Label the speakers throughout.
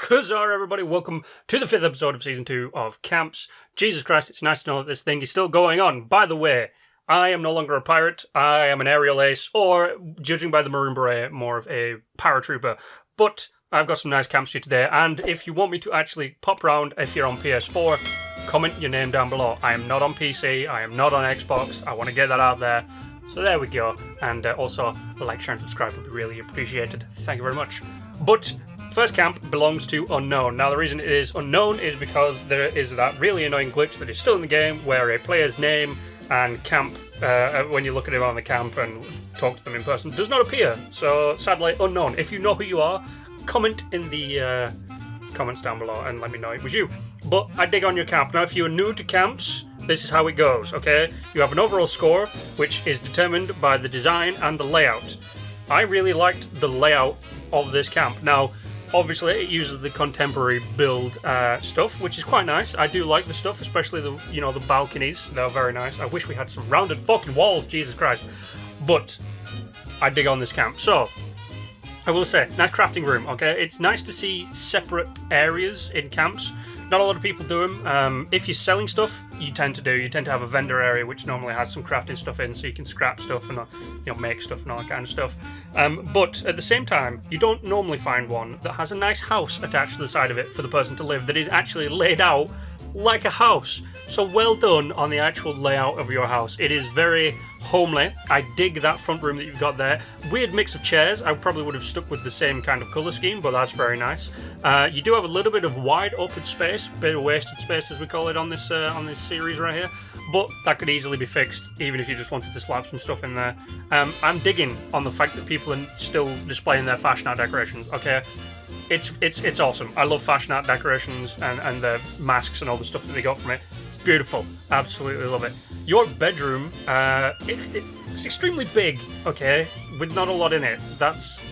Speaker 1: Huzzah, everybody! Welcome to the 5th episode of Season 2 of C.A.M.P.S. Jesus Christ, it's nice to know that this thing is still going on. By the way, I am no longer a pirate, I am an aerial ace, or, judging by the Maroon Beret, more of a paratrooper. But I've got some nice camps for you today, and if you want me to actually pop round if you're on PS4, comment your name down below. I am not on PC, I am not on Xbox, I want to get that out there. So there we go, and also like, share and subscribe would be really appreciated. Thank you very much. But first camp belongs to Unknown. Now the reason it is Unknown is because there is that really annoying glitch that is still in the game where a player's name and camp, when you look at him on the camp and talk to them in person, does not appear. So sadly, Unknown. If you know who you are, comment in the comments down below and let me know it was you. But I dig on your camp. Now if you're new to camps, this is how it goes, okay? You have an overall score, which is determined by the design and the layout. I really liked the layout of this camp. Now, obviously, it uses the contemporary build stuff, which is quite nice. I do like the stuff, especially the balconies. They're very nice. I wish we had some rounded fucking walls, Jesus Christ. But I dig on this camp. So, I will say, nice crafting room, okay? It's nice to see separate areas in camps. Not a lot of people do them. If you're selling stuff, you tend to have a vendor area which normally has some crafting stuff in, so you can scrap stuff and make stuff and all that kind of stuff. But at the same time, you don't normally find one that has a nice house attached to the side of it for the person to live that is actually laid out like a house. So well done on the actual layout of your house. It is very homely. I dig that front room that you've got there. Weird mix of chairs. I probably would have stuck with the same kind of colour scheme, but that's very nice. You do have a little bit of wide open space, bit of wasted space as we call it on this series right here, but that could easily be fixed even if you just wanted to slap some stuff in there. I'm digging on the fact that people are still displaying their fashion art decorations, okay? It's awesome. I love fashion art decorations and the masks and all the stuff that they got from it. It's beautiful. Absolutely love it. Your bedroom, it's extremely big, okay, with not a lot in it. That's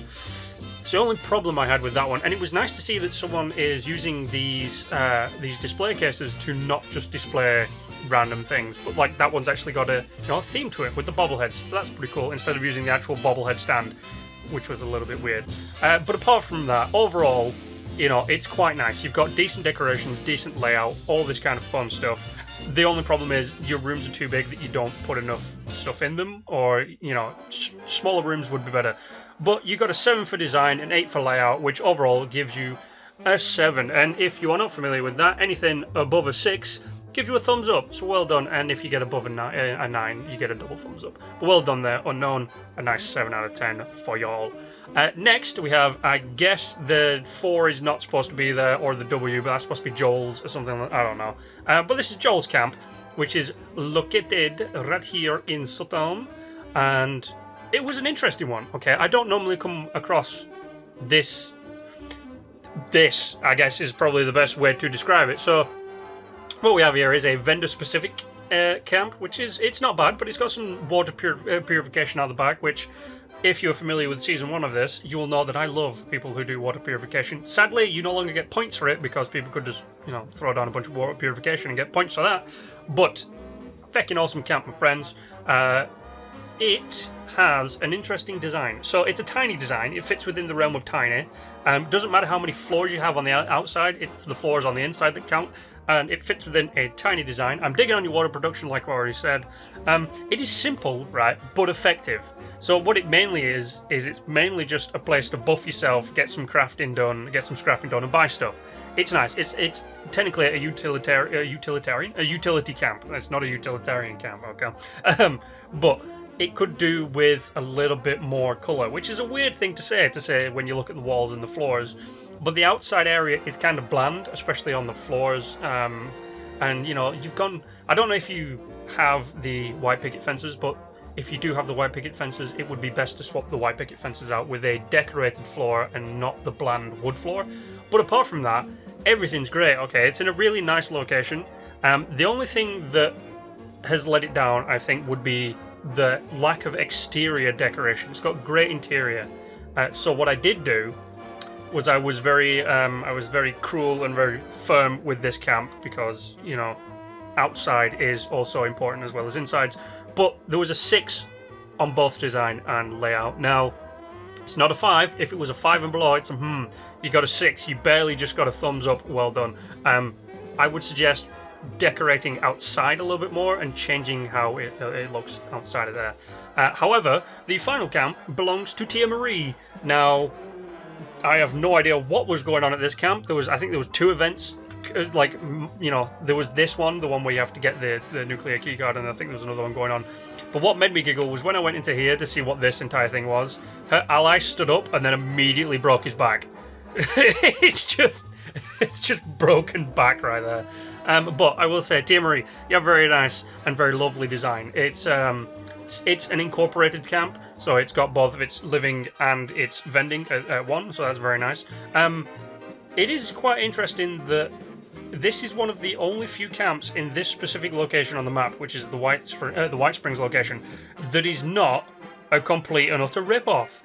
Speaker 1: the only problem I had with that one. And it was nice to see that someone is using these display cases to not just display random things, but like that one's actually got a theme to it with the bobbleheads. So that's pretty cool, instead of using the actual bobblehead stand, which was a little bit weird. But apart from that, overall, it's quite nice. You've got decent decorations, decent layout, all this kind of fun stuff. The only problem is your rooms are too big that you don't put enough stuff in them, or, smaller rooms would be better. But you got a 7 for design, an 8 for layout, which overall gives you a 7. And if you are not familiar with that, anything above a 6 gives you a thumbs up. So well done. And if you get above a 9, you get a double thumbs up. But well done there. Unknown, a nice 7 out of 10 for y'all. Next, we have, I guess the 4 is not supposed to be there, or the W, but that's supposed to be Joel's or something. I don't know. But this is Joel's camp, which is located right here in C.A.M.P.S. And it was an interesting one, okay? I don't normally come across this, I guess, is probably the best way to describe it. So what we have here is a vendor-specific camp, which it's not bad, but it's got some water purification out the back, which, if you're familiar with Season 1 of this, you will know that I love people who do water purification. Sadly, you no longer get points for it, because people could just, throw down a bunch of water purification and get points for that. But, feckin' awesome camp, my friends. It has an interesting design. So it's a tiny design. It fits within the realm of tiny. Doesn't matter how many floors you have on the outside, it's the floors on the inside that count. And it fits within a tiny design. I'm digging on your water production, like I already said. It is simple, right, but effective. So what it mainly is it's mainly just a place to buff yourself, get some crafting done, get some scrapping done, and buy stuff. It's nice. It's technically a utility camp. It's not a utilitarian camp, okay? But it could do with a little bit more colour, which is a weird thing to say when you look at the walls and the floors. But the outside area is kind of bland, especially on the floors. And, you've gone... I don't know if you have the white picket fences, but if you do have the white picket fences, it would be best to swap the white picket fences out with a decorated floor and not the bland wood floor. But apart from that, everything's great, okay? It's in a really nice location. The only thing that has let it down, I think, would be the lack of exterior decoration. It's got great interior. So what I did do was I was very cruel and very firm with this camp, because outside is also important as well as inside. But there was a 6 on both design and layout. Now, it's not a 5. If it was a 5 and below, it's a You got a 6. You barely just got a thumbs up. Well done. I would suggest decorating outside a little bit more and changing how it looks outside of there. However, the final camp belongs to Tia Marie. Now, I have no idea what was going on at this camp. I think there was 2 events. Like, you know, there was this one, the one where you have to get the nuclear keycard, and I think there was another one going on. But what made me giggle was when I went into here to see what this entire thing was. Her ally stood up and then immediately broke his back. It's just broken back right there. But I will say, Tia Marie, you have a very nice and very lovely design. It's an incorporated camp, so it's got both of its living and its vending at one, so that's very nice. It is quite interesting that this is one of the only few camps in this specific location on the map, which is the White Springs location, that is not a complete and utter rip-off.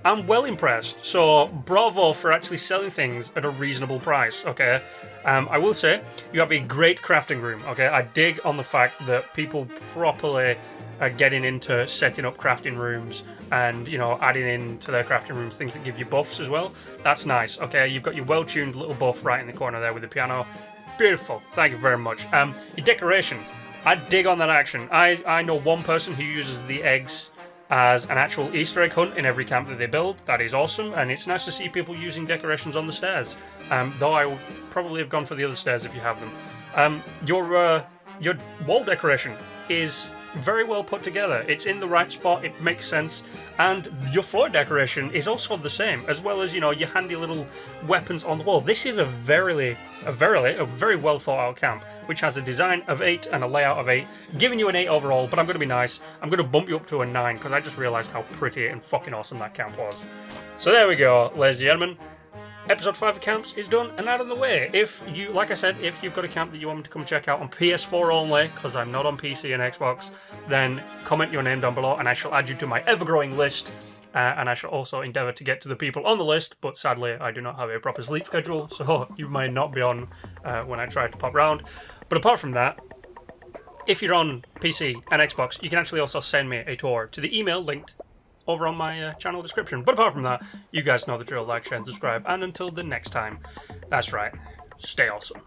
Speaker 1: I'm well impressed, so bravo for actually selling things at a reasonable price, okay? I will say, you have a great crafting room, okay? I dig on the fact that people properly are getting into setting up crafting rooms and, you know, adding into their crafting rooms things that give you buffs as well. That's nice, okay? You've got your well-tuned little buff right in the corner there with the piano. Beautiful, thank you very much. Your decoration, I dig on that action. I know one person who uses the eggs as an actual Easter egg hunt in every camp that they build. That is awesome, and it's nice to see people using decorations on the stairs. Though I would probably have gone for the other stairs if you have them. Your wall decoration is very well put together. It's in the right spot, it makes sense, and your floor decoration is also the same, as well as, you know, your handy little weapons on the wall. This is a very well thought out camp, which has a design of 8 and a layout of 8, giving you an 8 overall, but I'm going to be nice. I'm going to bump you up to a 9, because I just realised how pretty and fucking awesome that camp was. So there we go, ladies and gentlemen. Episode 5 of Camps is done and out of the way. If you, like I said, if you've got a camp that you want me to come check out on PS4 only, because I'm not on PC and Xbox, then comment your name down below and I shall add you to my ever-growing list. And I shall also endeavour to get to the people on the list, but sadly I do not have a proper sleep schedule, so you may not be on when I try to pop round. But apart from that, if you're on PC and Xbox, you can actually also send me a tour to the email linked over on my channel description. But apart from that, you guys know the drill. Like, share, and subscribe. And until the next time, that's right, stay awesome.